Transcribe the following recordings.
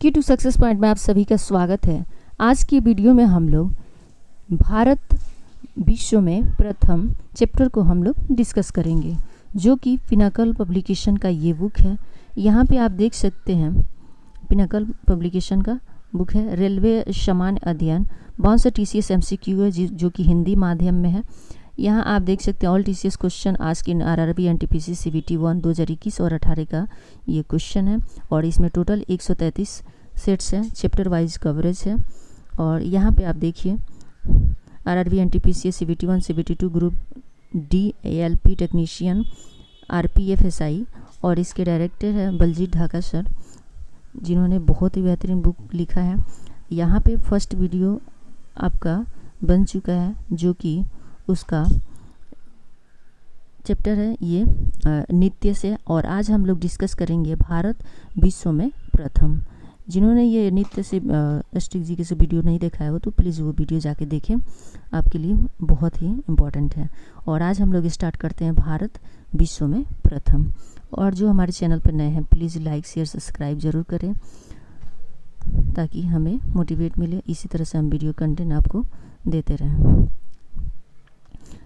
की to success point में आप सभी का स्वागत है। आज की वीडियो में हम लोग भारत विश्व में प्रथम चैप्टर को हम लोग डिस्कस करेंगे, जो कि पिनाकल पब्लिकेशन का ये बुक है। यहाँ पे आप देख सकते हैं पिनाकल पब्लिकेशन का बुक है रेलवे सामान्य अध्ययन 62 TCS MCQ है, जो कि हिंदी माध्यम में है। यहाँ आप देख सकते हैं ऑल TCS क्वेश्चन आज की RRB NTPC CBT 1 2021 और 18 का ये क्वेश्चन है, और इसमें टोटल 133 सेट्स हैं, चैप्टर वाइज कवरेज है। और यहाँ पे आप देखिए RRB NTPC CBT 1 CBT 2 group D ALP technician RPF SI, और इसके डायरेक्टर है बलजीत ढाका सर, जिन्होंने बहुत ही बेहतरीन बुक लिखा है। यहाँ पे फर्स्ट वीडियो आपका बन चुका है, जो कि उसका चैप्टर है ये नित्य से, और आज हम लोग डिस्कस करेंगे भारत विश्व में प्रथम। जिन्होंने ये नित्य से स्ट्रिक जी के से वीडियो नहीं देखा है वो तो प्लीज़ वो वीडियो जाके देखें, आपके लिए बहुत ही इम्पोर्टेंट है। और आज हम लोग स्टार्ट करते हैं भारत विश्व में प्रथम। और जो हमारे चैनल पर नए हैं प्लीज़ लाइक शेयर सब्सक्राइब ज़रूर करें, ताकि हमें मोटिवेट मिले। इसी तरह से हम वीडियो कंटेंट आपको देते रहें।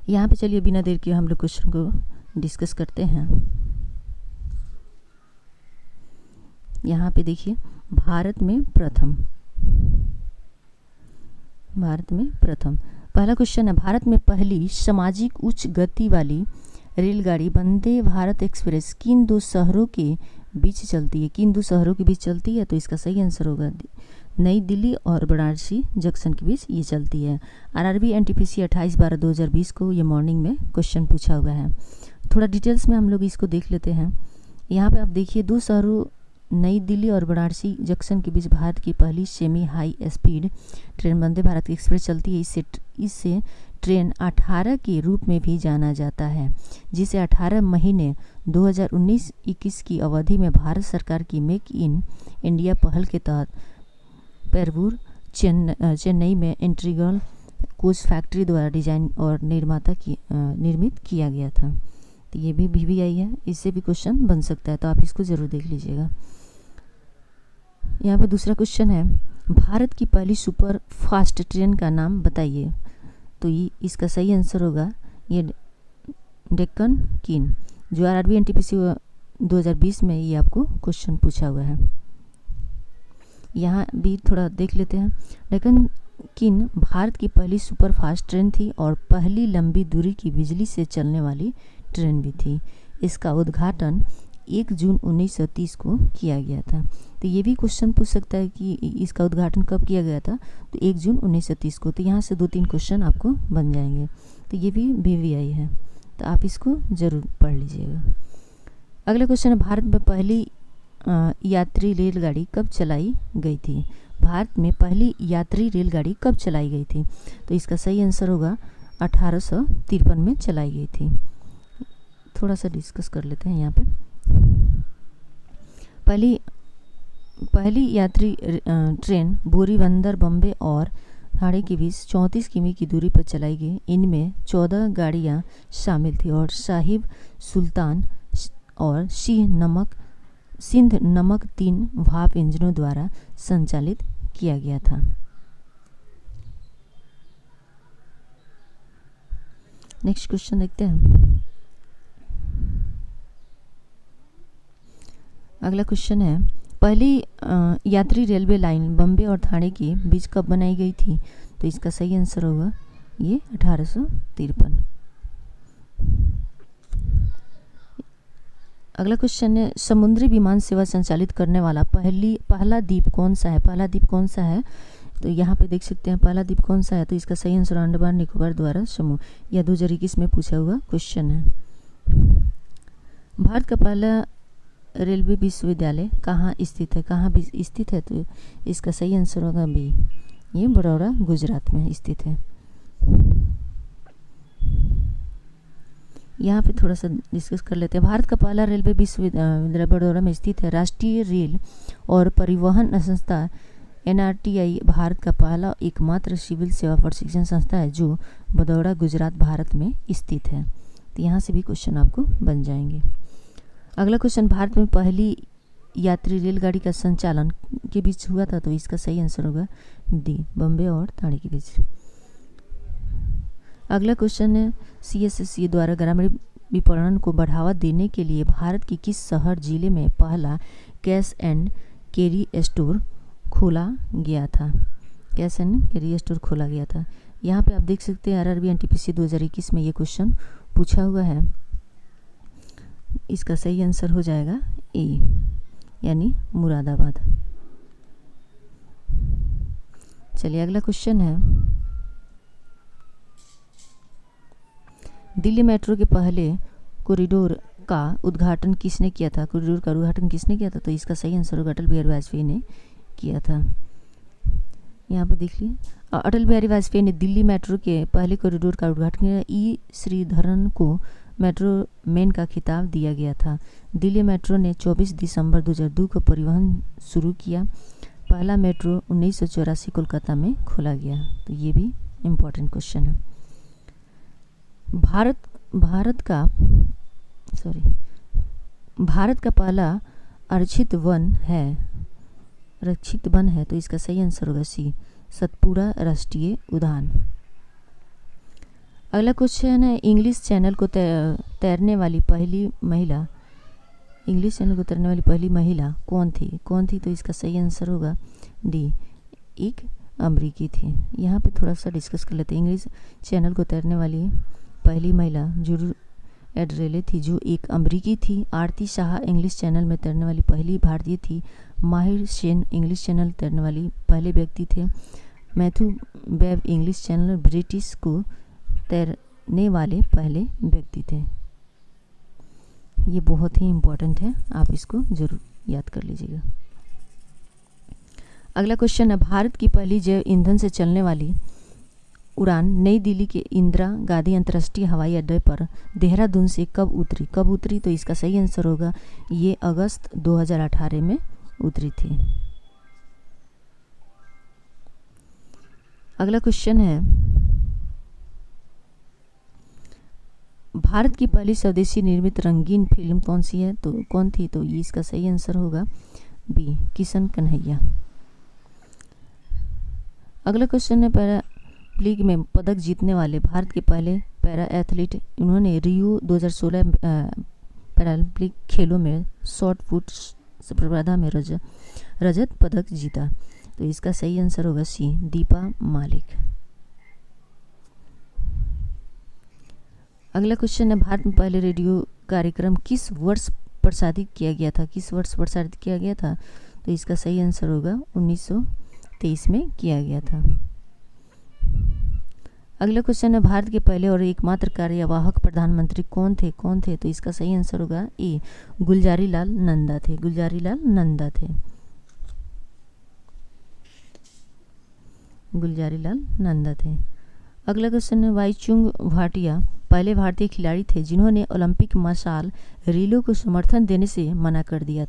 यहाँ पे चलिए बिना देर के हम लोग क्वेश्चन को डिस्कस करते हैं। यहाँ पे देखिए भारत में प्रथम पहला क्वेश्चन है, भारत में पहली सामाजिक उच्च गति वाली रेलगाड़ी वंदे भारत एक्सप्रेस किन दो शहरों के बीच चलती है? किन दो शहरों के बीच चलती है? तो इसका सही आंसर होगा नई दिल्ली और वाराणसी जंक्शन के बीच ये चलती है। RRB NTPC 28/12/2020 को ये मॉर्निंग में क्वेश्चन पूछा हुआ है। थोड़ा डिटेल्स में हम लोग इसको देख लेते हैं। यहाँ पे आप देखिए दो शहरों नई दिल्ली और वाराणसी जंक्शन के बीच भारत की पहली semi high speed train Vande Bharat express चलती है। इससे ट्रेन 18 के रूप में भी जाना जाता है, जिसे 18 महीने 2019-21 की अवधि में भारत सरकार की मेक इन इंडिया पहल के तहत पेरवूर चेन्नई में इंटीग्रल कोच फैक्ट्री द्वारा डिजाइन और निर्मित किया गया था। तो ये भी VVI है, इससे भी क्वेश्चन बन सकता है, तो आप इसको ज़रूर देख लीजिएगा। यहाँ पे दूसरा क्वेश्चन है, भारत की पहली सुपर फास्ट ट्रेन का नाम बताइए? तो ये इसका सही आंसर होगा ये डेक्कन क्वीन, जो RRB NTPC 2020 में ये आपको क्वेश्चन पूछा हुआ है। यहाँ भी थोड़ा देख लेते हैं। डेक्कन क्वीन भारत की पहली सुपर फास्ट ट्रेन थी और पहली लंबी दूरी की बिजली से चलने वाली ट्रेन भी थी। इसका उद्घाटन 1 जून 1930 को किया गया था। तो ये भी क्वेश्चन पूछ सकता है कि इसका उद्घाटन कब किया गया था? तो 1 जून 1930 को। तो यहाँ से 2-3 क्वेश्चन आपको बन जाएंगे। तो ये भी VVI है, तो आप इसको ज़रूर पढ़ लीजिएगा। अगला क्वेश्चन है, भारत में पहली यात्री रेलगाड़ी कब चलाई गई थी? भारत में पहली यात्री रेलगाड़ी कब चलाई गई थी? तो इसका सही आंसर होगा 1853 में चलाई गई थी। थोड़ा सा डिस्कस कर लेते हैं यहाँ पे। पहली यात्री ट्रेन बोरीबंदर बम्बे और ठाणे के बीच 34 किमी की दूरी पर चलाई गई। इनमें 14 गाड़ियाँ शामिल थी और साहिब सुल्तान और सिंध नमक 3 भाप इंजनों द्वारा संचालित किया गया था। नेक्स्ट क्वेश्चन देखते हैं। अगला क्वेश्चन है, पहली यात्री रेलवे लाइन बम्बे और ठाणे के बीच कब बनाई गई थी? तो इसका सही आंसर होगा ये 1853। अगला क्वेश्चन है, समुद्री विमान सेवा संचालित करने वाला पहला द्वीप कौन सा है? पहला द्वीप कौन सा है? तो यहाँ पे देख सकते हैं पहला द्वीप कौन सा है। तो इसका सही आंसर अंडमान निकोबार द्वारा समूह, यह 2021 में पूछा हुआ क्वेश्चन है। भारत का पहला रेलवे विश्वविद्यालय कहाँ स्थित है? स्थित है? तो इसका सही आंसर होगा B, ये बड़ौदा गुजरात में स्थित है। यहाँ पे थोड़ा सा डिस्कस कर लेते हैं। भारत का पहला रेलवे विश्वविद्यालय बड़ौदा में स्थित है। राष्ट्रीय रेल और परिवहन संस्था NRTI भारत का पहला एकमात्र सिविल सेवा प्रशिक्षण संस्था है, जो बड़ौदा गुजरात भारत में स्थित है। तो यहाँ से भी क्वेश्चन आपको बन जाएंगे। अगला क्वेश्चन, भारत में पहली यात्री रेलगाड़ी का संचालन के बीच हुआ था, तो इसका सही आंसर होगा डी, बॉम्बे और ठाणे के बीच। अगला क्वेश्चन है, CSSC द्वारा ग्रामीण विपणन को बढ़ावा देने के लिए भारत की किस शहर जिले में पहला कैश एंड कैरी स्टोर खोला गया था? कैश एंड कैरी स्टोर खोला गया था। यहाँ पे आप देख सकते हैं RRB NTPC 2021 में ये क्वेश्चन पूछा हुआ है। इसका सही आंसर हो जाएगा ए, यानी मुरादाबाद। चलिए अगला क्वेश्चन है, दिल्ली मेट्रो के पहले कॉरिडोर का उद्घाटन किसने किया था? कॉरिडोर का उद्घाटन किसने किया था? तो इसका सही आंसर होगा अटल बिहारी वाजपेयी ने किया था। यहाँ पर देख लीजिए, अटल बिहारी वाजपेयी ने दिल्ली मेट्रो के पहले कॉरिडोर का उद्घाटन किया। ई श्रीधरन को मेट्रो मैन का खिताब दिया गया था। दिल्ली मेट्रो ने 24 दिसंबर 2002 को परिवहन शुरू किया। पहला मेट्रो 1984 कोलकाता में खोला गया। तो ये भी इम्पोर्टेंट क्वेश्चन है। भारत का पहला आरक्षित वन है, तो इसका सही आंसर होगा सी, सतपुड़ा राष्ट्रीय उद्यान। अगला क्वेश्चन है, इंग्लिश चैनल को तैरने वाली पहली महिला कौन थी? तो इसका सही आंसर होगा डी, एक अमरीकी थी। यहाँ पे थोड़ा सा डिस्कस कर लेते हैं। इंग्लिश चैनल को तैरने वाली पहली महिला जूडी एड्रेले थी, जो एक अमरीकी थी। आरती शाह इंग्लिश चैनल में तैरने वाली पहली भारतीय थी। माहिर सेन इंग्लिश चैनल तैरने वाली पहले व्यक्ति थे। Matthew web English channel British को तैरने वाले पहले व्यक्ति थे। ये बहुत ही इम्पोर्टेंट है, आप इसको जरूर याद कर लीजिएगा। अगला क्वेश्चन है, भारत की पहली जैव ईंधन से चलने वाली उड़ान नई दिल्ली के इंदिरा गांधी अंतर्राष्ट्रीय हवाई अड्डे पर देहरादून से कब उतरी? तो इसका सही आंसर होगा ये अगस्त 2018 में उतरी थी। अगला क्वेश्चन है, भारत की पहली स्वदेशी निर्मित रंगीन फिल्म कौन थी? तो इसका सही आंसर होगा बी, किशन कन्हैया। अगला क्वेश्चन है, पैरालिंपिक में पदक जीतने वाले भारत के पहले पैरा एथलीट, इन्होंने रियो 2016 पैरालिंपिक खेलों में शॉर्ट पुट प्रतिस्पर्धा में रजत पदक जीता। तो इसका सही आंसर होगा सी, दीपा मालिक। अगला क्वेश्चन है, भारत में पहले रेडियो कार्यक्रम किस वर्ष प्रसारित किया गया था? तो इसका सही आंसर होगा 1923 में किया गया था। अगला क्वेश्चन है, भारत के पहले और एकमात्र कार्यवाहक प्रधानमंत्री कौन थे? तो इसका सही आंसर होगा ए, गुलजारी लाल नंदा थे। अगला क्वेश्चन है, वाईचुंग भाटिया पहले भारतीय खिलाड़ी थे जिन्होंने ओलंपिक मशाल रिले को समर्थन देने से मना कर दिया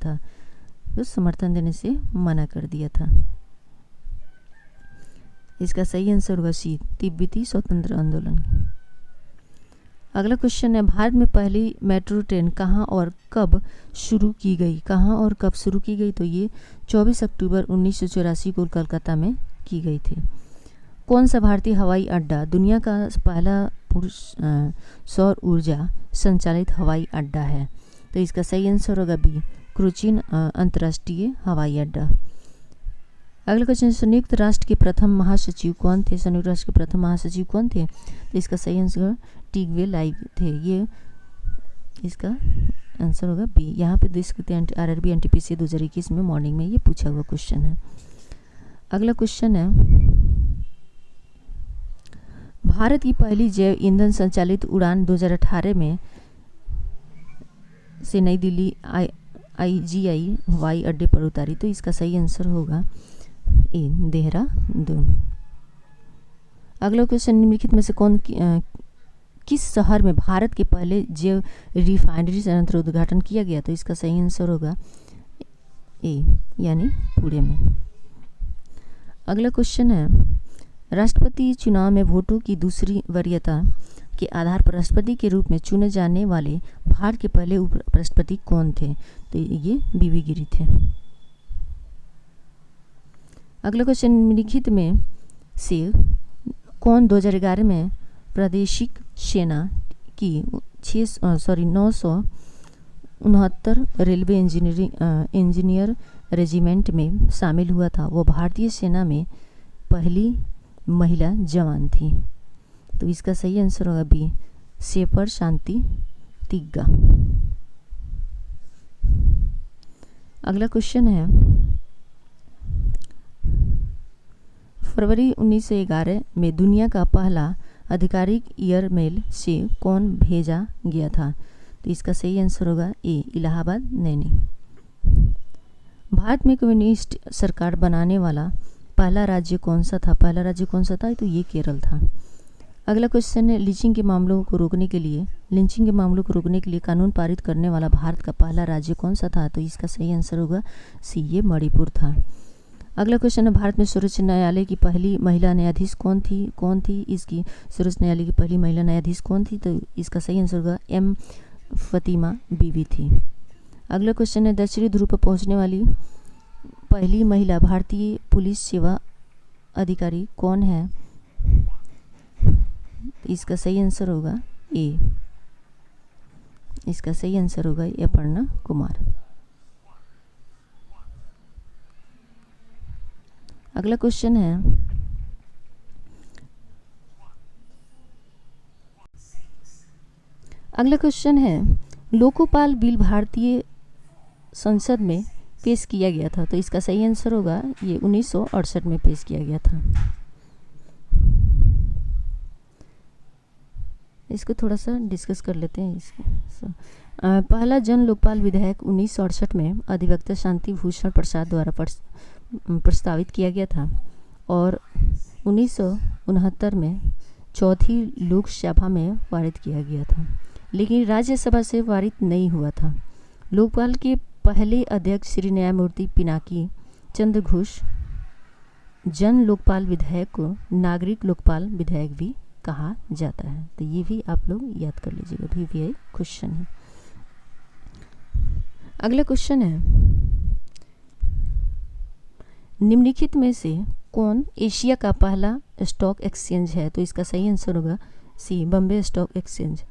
था। इसका सही आंसर होगा सी, तिब्बती स्वतंत्र आंदोलन। अगला क्वेश्चन है, भारत में पहली मेट्रो ट्रेन कहाँ और कब शुरू की गई? तो ये 24 अक्टूबर 1984 को कोलकाता में की गई थी। कौन सा भारतीय हवाई अड्डा दुनिया का पहला सौर ऊर्जा संचालित हवाई अड्डा है? तो इसका सही आंसर होगा बी, कोचीन अंतर्राष्ट्रीय हवाई अड्डा। अगला क्वेश्चन, संयुक्त राष्ट्र के प्रथम महासचिव कौन थे? तो इसका सही आंसर टिग्वे लाइव थे। ये इसका आंसर होगा बी। यहाँ पे देख सकते हैं RRB NTPC 2021 में मॉर्निंग में ये पूछा हुआ क्वेश्चन है। अगला क्वेश्चन है, भारत की पहली जैव ईंधन संचालित उड़ान 2018 में से नई दिल्ली IGI हवाई अड्डे पर उतारी। तो इसका सही आंसर होगा ए, देहरादून। अगला क्वेश्चन, निम्नलिखित में से किस शहर में भारत के पहले जैव रिफाइनरी संयंत्र उद्घाटन किया गया? तो इसका सही आंसर होगा ए, यानी पुणे में। अगला क्वेश्चन है, राष्ट्रपति चुनाव में वोटों की दूसरी वरीयता के आधार पर राष्ट्रपति के रूप में चुने जाने वाले भारत के पहले उपराष्ट्रपति कौन थे? तो ये बीवी गिरी थे। अगला क्वेश्चन, निम्नलिखित में से कौन 2011 में प्रादेशिक सेना की 969 रेलवे इंजीनियर रेजिमेंट में शामिल हुआ था? वो भारतीय सेना में पहली महिला जवान थी। तो इसका सही आंसर होगा बी, शेफर शांति तिग्गा। अगला क्वेश्चन है, फरवरी 1911 में दुनिया का पहला आधिकारिक ईमेल से कौन भेजा गया था? तो इसका सही आंसर होगा ए, इलाहाबाद नैनी। भारत में कम्युनिस्ट सरकार बनाने वाला पहला राज्य कौन सा था? पहला राज्य कौन सा था? तो ये केरल था। अगला क्वेश्चन है, लिंचिंग के मामलों को रोकने के लिए कानून पारित करने वाला भारत का पहला राज्य कौन सा था? तो इसका सही आंसर होगा सी, ये मणिपुर था। अगला क्वेश्चन है, भारत में सर्वोच्च न्यायालय की पहली महिला न्यायाधीश कौन थी? इसकी सर्वोच्च न्यायालय की पहली महिला न्यायाधीश कौन थी? तो इसका सही आंसर होगा एम फतिमा बीवी थी। अगला क्वेश्चन है, दक्षिणी ध्रुव पर पहुंचने वाली पहली महिला भारतीय पुलिस सेवा अधिकारी कौन है? इसका सही आंसर होगा ए, इसका सही आंसर होगा अपर्णा कुमार। अगला क्वेश्चन है, लोकपाल बिल भारतीय संसद में पेश किया गया था? तो इसका सही आंसर होगा ये 1968 में पेश किया गया था। इसको थोड़ा सा डिस्कस कर लेते हैं। पहला जन लोकपाल विधेयक 1968 में अधिवक्ता शांति भूषण प्रसाद द्वारा प्रस्तावित किया गया था और 1969 में चौथी लोकसभा में पारित किया गया था, लेकिन राज्यसभा से पारित नहीं हुआ था। लोकपाल के पहले अध्यक्ष श्री न्यायमूर्ति पिनाकी चंद्र घोष जन लोकपाल विधेयक को नागरिक लोकपाल विधेयक भी कहा जाता है। तो ये भी आप लोग याद कर लीजिएगा, भी एक क्वेश्चन है। अगला क्वेश्चन है, निम्नलिखित में से कौन एशिया का पहला स्टॉक एक्सचेंज है? तो इसका सही आंसर होगा सी, बॉम्बे स्टॉक एक्सचेंज।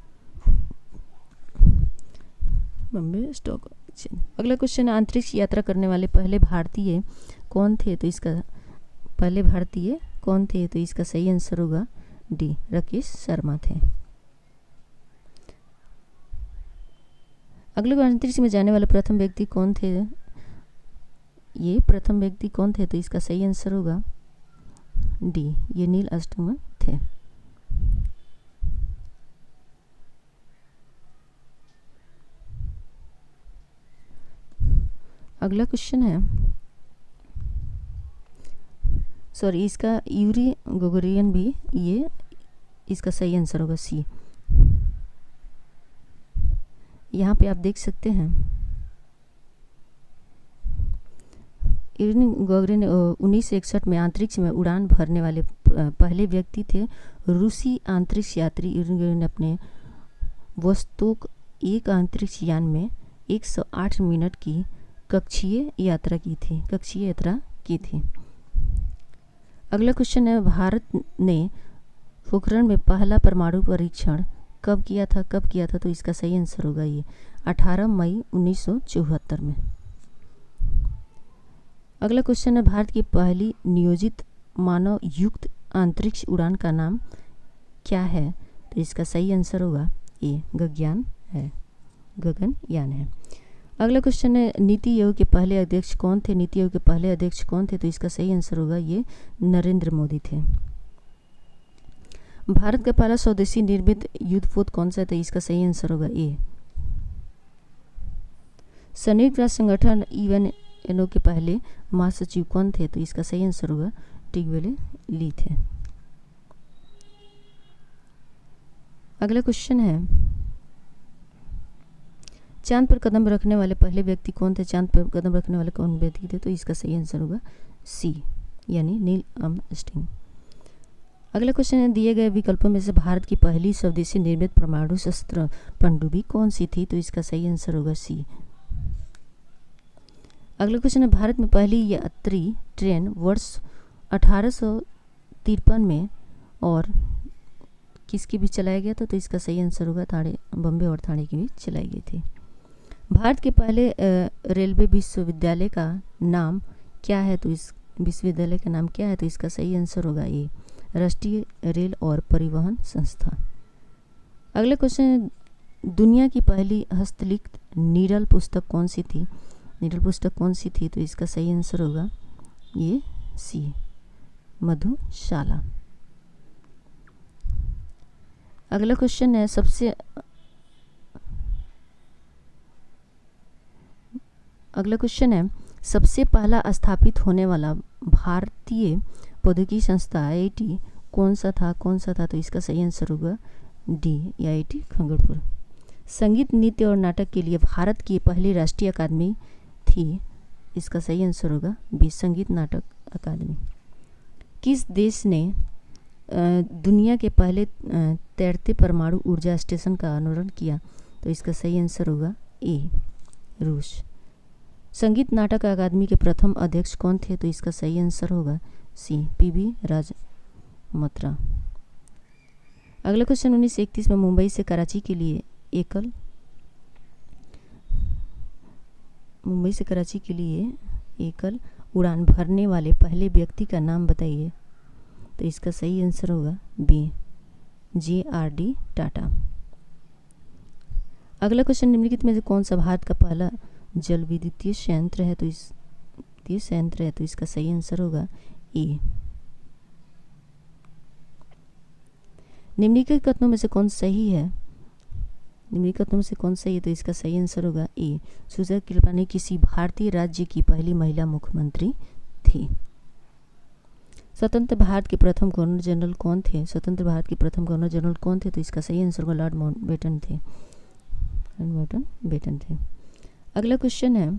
अगला क्वेश्चन, अंतरिक्ष यात्रा करने वाले पहले भारतीय कौन थे? तो इसका सही आंसर होगा डी, राकेश शर्मा थे। अगले अंतरिक्ष में जाने वाले प्रथम व्यक्ति कौन थे? तो इसका सही आंसर होगा डी, ये नील आर्मस्ट्रांग थे। अगला क्वेश्चन है, इसका यूरी गोगोरियन भी, ये इसका सही आंसर होगा सी। यहाँ पे आप देख सकते हैं यूरी गोगोरियन 1961 में अंतरिक्ष में उड़ान भरने वाले पहले व्यक्ति थे। रूसी अंतरिक्ष यात्री यूरी गोगोरियन ने अपने वोस्तोक एक अंतरिक्ष यान में 108 मिनट की कक्षीय यात्रा की थी। अगला क्वेश्चन है, भारत ने पोखरण में पहला परमाणु परीक्षण कब किया था? तो इसका सही आंसर होगा ये 18 मई 1974 में। अगला क्वेश्चन है, भारत की पहली नियोजित मानव युक्त अंतरिक्ष उड़ान का नाम क्या है? तो इसका सही आंसर होगा ए, गगनयान है। अगला क्वेश्चन है, नीति आयोग के पहले अध्यक्ष कौन थे? तो इसका सही आंसर होगा ये नरेंद्र मोदी थे। भारत का पहला स्वदेशी निर्मित युद्धपोत कौन सा? तो इसका सही आंसर होगा ए। संयुक्त राष्ट्र संगठन यूएनओ के पहले महासचिव कौन थे? तो इसका सही आंसर होगा टिग्वेले ली थे। अगला क्वेश्चन है, चांद पर कदम रखने वाले पहले व्यक्ति कौन थे? तो इसका सही आंसर होगा सी, यानी नील आर्मस्ट्रांग। अगला क्वेश्चन है, दिए गए विकल्पों में से भारत की पहली स्वदेशी निर्मित परमाणु शस्त्र पनडुब्बी कौन सी थी? तो इसका सही आंसर होगा सी। अगला क्वेश्चन है, भारत में पहली यात्री ट्रेन वर्ष 1853 में और किसके बीच चलाया गया था? तो इसका सही आंसर होगा ठाणे, बॉम्बे और ठाणे के बीच चलाई गई थी। भारत के पहले रेलवे विश्वविद्यालय का नाम क्या है? तो इस विश्वविद्यालय का नाम क्या है? तो इसका सही आंसर होगा ए, राष्ट्रीय रेल और परिवहन संस्था। अगला क्वेश्चन है, दुनिया की पहली हस्तलिखित नीडल पुस्तक कौन सी थी? नीडल पुस्तक कौन सी थी? तो इसका सही आंसर होगा ये सी, मधुशाला। अगला क्वेश्चन है, सबसे पहला स्थापित होने वाला भारतीय प्रौद्योगिकी संस्था IIT कौन सा था? तो इसका सही आंसर होगा डी, IIT खंगरपुर। संगीत, नृत्य और नाटक के लिए भारत की पहली राष्ट्रीय अकादमी थी, इसका सही आंसर होगा बी, संगीत नाटक अकादमी। किस देश ने दुनिया के पहले तैरते परमाणु ऊर्जा स्टेशन का अनावरण किया? तो इसका सही आंसर होगा ए, रूस। संगीत नाटक अकादमी के प्रथम अध्यक्ष कौन थे? तो इसका सही आंसर होगा सी, PV राजमत्रा। अगला क्वेश्चन, 1931 में मुंबई से कराची के लिए एकल उड़ान भरने वाले पहले व्यक्ति का नाम बताइए। तो इसका सही आंसर होगा बी, JRD टाटा। अगला क्वेश्चन, निम्नलिखित में से कौन सा भारत का पहला जल विद्युतीय संयंत्र है? तो इसका सही आंसर होगा ए। निम्नलिखित कथनों में से कौन सही है? तो इसका सही आंसर होगा ए, सुजा कृपलानी किसी भारतीय राज्य की पहली महिला मुख्यमंत्री थी। स्वतंत्र भारत के प्रथम गवर्नर जनरल कौन थे? तो इसका सही आंसर होगा लॉर्ड माउंटबेटन थे। अगला क्वेश्चन है,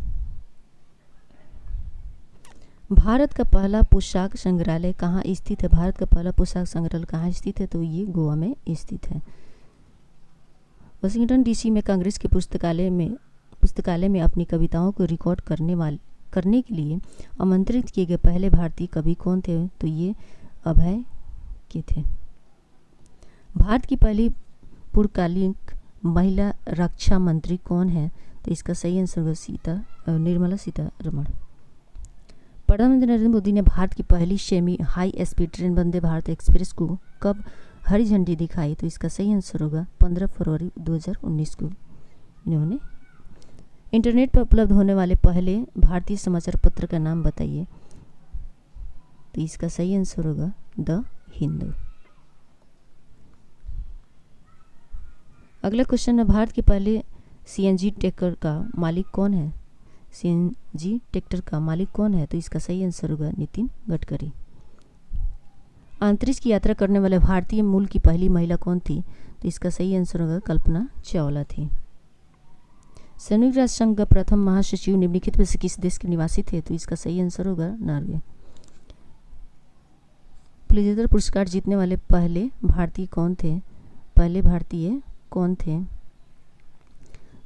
भारत का पहला पोशाक संग्रहालय कहाँ स्थित है? तो ये गोवा में स्थित है। वाशिंगटन DC में कांग्रेस के पुस्तकालय में अपनी कविताओं को रिकॉर्ड करने के लिए आमंत्रित किए गए पहले भारतीय कवि कौन थे? तो ये अभय के थे। भारत की पहली पूर्णकालिक महिला रक्षा मंत्री कौन है? तो इसका सही आंसर होगा निर्मला सीतारमण। प्रधानमंत्री नरेंद्र मोदी ने भारत की पहली semi high speed train Vande Bharat express को कब हरी झंडी दिखाई? तो इसका सही आंसर होगा 15 फरवरी 2019 को इन्होंने। इंटरनेट पर उपलब्ध होने वाले पहले भारतीय समाचार पत्र का नाम बताइए। तो इसका सही आंसर होगा द हिंदू। अगला क्वेश्चन है, भारत के पहले CNG ट्रैक्टर का मालिक कौन है? तो इसका सही आंसर होगा नितिन गडकरी। अंतरिक्ष की यात्रा करने वाले भारतीय मूल की पहली महिला कौन थी? तो इसका सही आंसर होगा कल्पना चावला थी। संयुक्त राष्ट्र संघ का प्रथम महासचिव निम्नलिखित में से किस देश के निवासी थे? तो इसका सही आंसर होगा नॉर्वे। पुलित्जर पुरस्कार जीतने वाले पहले भारतीय कौन थे?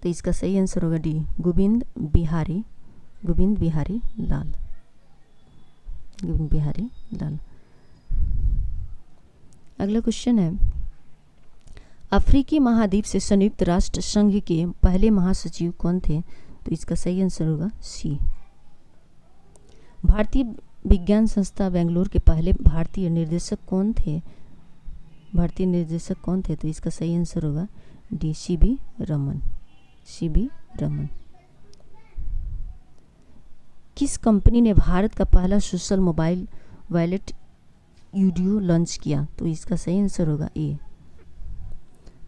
तो इसका सही आंसर होगा डी, गोविंद बिहारी लाल। अगला क्वेश्चन है, अफ्रीकी महाद्वीप से संयुक्त राष्ट्र संघ के पहले महासचिव कौन थे? तो इसका सही आंसर होगा सी। भारतीय विज्ञान संस्था बेंगलुरु के पहले भारतीय निर्देशक कौन थे? तो इसका सही आंसर होगा डी, CB रमन। किस कंपनी ने भारत का पहला सोशल मोबाइल वॉलेट यूडियो लॉन्च किया? तो इसका सही आंसर होगा ए,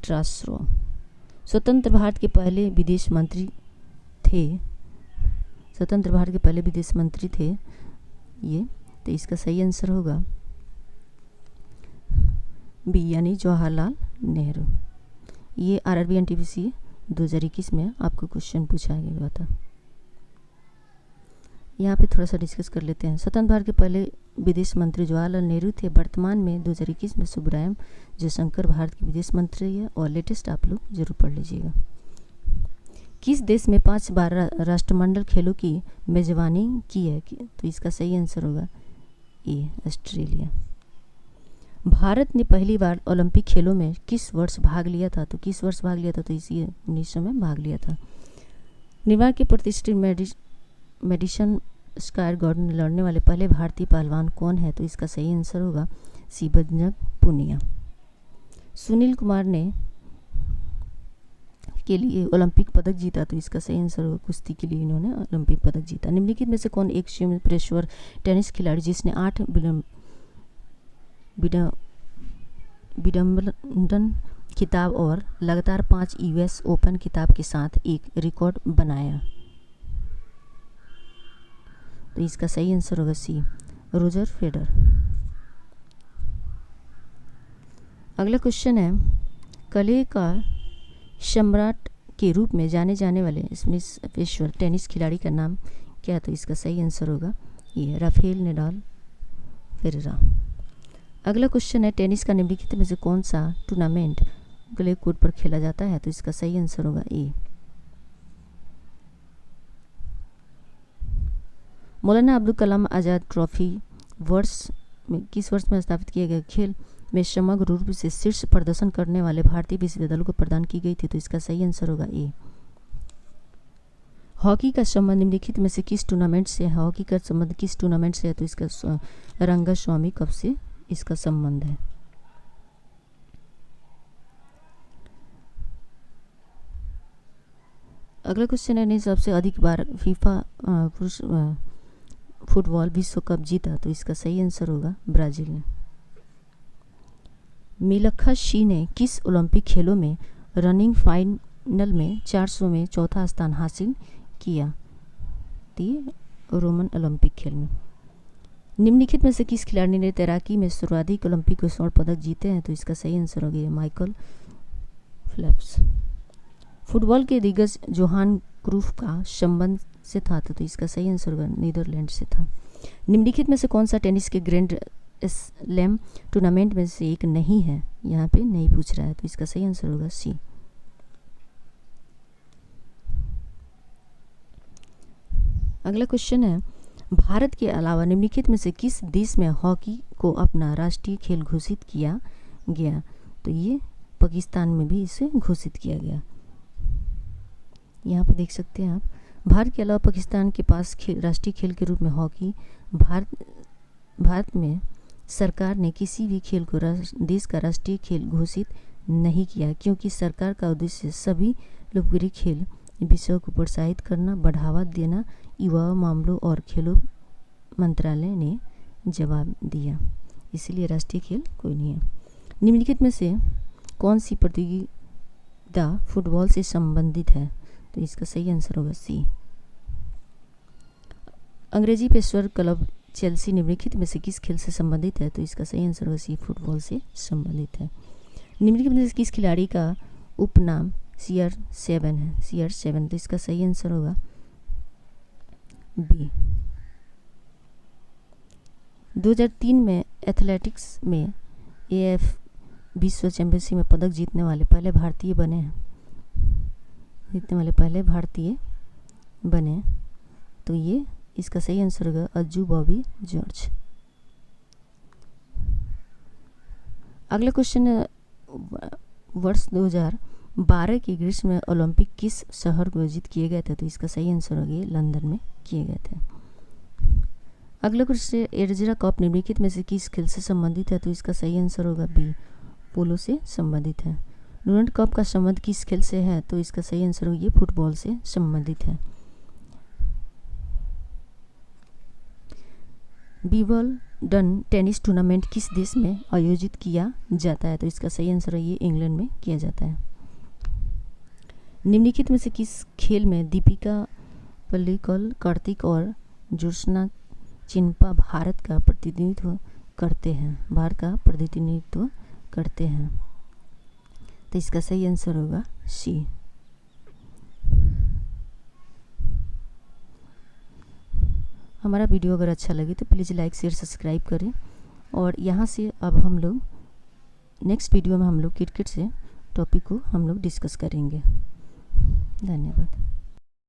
ट्रांसरो। स्वतंत्र भारत के पहले विदेश मंत्री थे ये। तो इसका सही आंसर होगा बी, यानी जवाहरलाल नेहरू। ये RRB NTPC 2021 में आपको क्वेश्चन पूछा गया था। यहाँ पे थोड़ा सा डिस्कस कर लेते हैं। स्वतंत्र भारत के पहले विदेश मंत्री जवाहरलाल नेहरू थे। वर्तमान में 2021 में सुब्रमण्यम जयशंकर भारत के विदेश मंत्री है। और लेटेस्ट आप लोग जरूर पढ़ लीजिएगा। किस देश में 5 बार राष्ट्रमंडल खेलों की मेजबानी की है? तो इसका सही आंसर होगा ए, ऑस्ट्रेलिया। भारत ने पहली बार ओलंपिक खेलों में किस वर्ष भाग लिया था? तो किस वर्ष भाग लिया था? तो इसी 1900 में भाग लिया था। न्यूयॉर्क के प्रतिष्ठित मेडिसन स्क्वायर गार्डन में लड़ने वाले पहले भारतीय पहलवान कौन है? तो इसका सही आंसर होगा सी, बजरंग पुनिया। सुनील कुमार ने के लिए ओलंपिक पदक जीता, तो इसका सही आंसर होगा कुश्ती के लिए इन्होंने ओलंपिक पदक जीता। निम्नलिखित में से कौन एक स्वयं पेशेवर टेनिस खिलाड़ी जिसने 8 विंबलडन खिताब और लगातार 5 यूएस ओपन खिताब के साथ एक रिकॉर्ड बनाया? तो इसका सही आंसर होगा सी, रोजर फेडर। अगला क्वेश्चन है, कले का सम्राट के रूप में जाने जाने वाले स्पेनिश पेशेवर टेनिस खिलाड़ी का नाम क्या है? तो इसका सही आंसर होगा ये, राफेल नडाल फेरेरा। अगला क्वेश्चन है, टेनिस का निम्नलिखित में से कौन सा टूर्नामेंट क्ले कोर्ट पर खेला जाता है? तो इसका सही आंसर होगा ए, मौलाना अब्दुल कलाम आज़ाद ट्रॉफी किस वर्ष में स्थापित किया गया? खेल में समग्र रूप से शीर्ष प्रदर्शन करने वाले भारतीय विश्वविद्यालयों को प्रदान की गई थी, तो इसका सही आंसर होगा ए। हॉकी का संबंध निम्नलिखित में से किस टूर्नामेंट से है? हॉकी का संबंध किस टूर्नामेंट से है? तो इसका रंगास्वामी कप से इसका संबंध है। अगला क्वेश्चन है, सबसे अधिक बार फीफा पुरुष फुटबॉल विश्व कप जीता? तो इसका सही आंसर होगा ब्राजील ने। मिल्खा सिंह ने किस ओलंपिक खेलों में रनिंग फाइनल में 400 में चौथा स्थान हासिल किया? रोमन ओलंपिक खेल में। निम्नलिखित में से किस खिलाड़ी ने तैराकी में सर्वाधिक ओलंपिक स्वर्ण पदक जीते हैं? तो इसका सही आंसर होगा माइकल फेल्प्स। फुटबॉल के दिग्गज जोहान क्रूफ का संबंध से था, तो इसका सही आंसर होगा नीदरलैंड से था। निम्नलिखित में से कौन सा टेनिस के ग्रैंड स्लैम टूर्नामेंट में से एक नहीं है? यहाँ पे नहीं पूछ रहा है, तो इसका सही आंसर होगा सी। अगला क्वेश्चन है, भारत के अलावा निम्नलिखित में से किस देश में हॉकी को अपना राष्ट्रीय खेल घोषित किया गया? तो ये पाकिस्तान में भी इसे घोषित किया गया। यहाँ पे देख सकते हैं आप, भारत के अलावा पाकिस्तान के पास राष्ट्रीय खेल के रूप में हॉकी। भारत में सरकार ने किसी भी खेल को देश का राष्ट्रीय खेल घोषित नहीं किया, क्योंकि सरकार का उद्देश्य सभी लोकप्रिय खेल विषयों को प्रोत्साहित करना, बढ़ावा देना। युवा मामलों और खेलों मंत्रालय ने जवाब दिया, इसलिए राष्ट्रीय खेल कोई नहीं है। निम्नलिखित में से कौन सी प्रतियोगिता फुटबॉल से संबंधित है? तो इसका सही आंसर होगा सी। अंग्रेजी पेशेवर क्लब चेल्सी निम्नलिखित में से किस खेल से संबंधित है? तो इसका सही आंसर होगा सी, फुटबॉल से संबंधित है। निम्नलिखित में से किस खिलाड़ी का उपनाम CR7 है? CR7, तो इसका सही आंसर होगा बी। 2003 में एथलेटिक्स में AF विश्व चैंपियनशिप में पदक जीतने वाले पहले भारतीय बने, तो ये इसका सही आंसर होगा अज्जू बॉबी जॉर्ज। अगला क्वेश्चन है, वर्ष 2012 के ग्रीष्म ओलंपिक किस शहर को आयोजित किए गए थे? तो इसका सही आंसर होगा लंदन में किए गए थे। अगला क्वेश्चन, एरजरा कप निम्नलिखित में से किस खेल से संबंधित है? तो इसका सही आंसर होगा बी, पोलो से संबंधित है। डूरंट कप का संबंध किस खेल से है? तो इसका सही आंसर होगा ये फुटबॉल से संबंधित है। विंबलडन टेनिस टूर्नामेंट किस देश में आयोजित किया जाता है? तो इसका सही आंसर है ये इंग्लैंड में किया जाता है। निम्नलिखित में से किस खेल में दीपिका पल्लिकल, कार्तिक और ज्योत्सना चिन्पा भारत का प्रतिनिधित्व करते हैं? तो इसका सही आंसर होगा सी। हमारा वीडियो अगर अच्छा लगे तो प्लीज़ लाइक शेयर सब्सक्राइब करें। और यहाँ से अब हम लोग नेक्स्ट वीडियो में हम लोग क्रिकेट से टॉपिक को हम लोग डिस्कस करेंगे। धन्यवाद।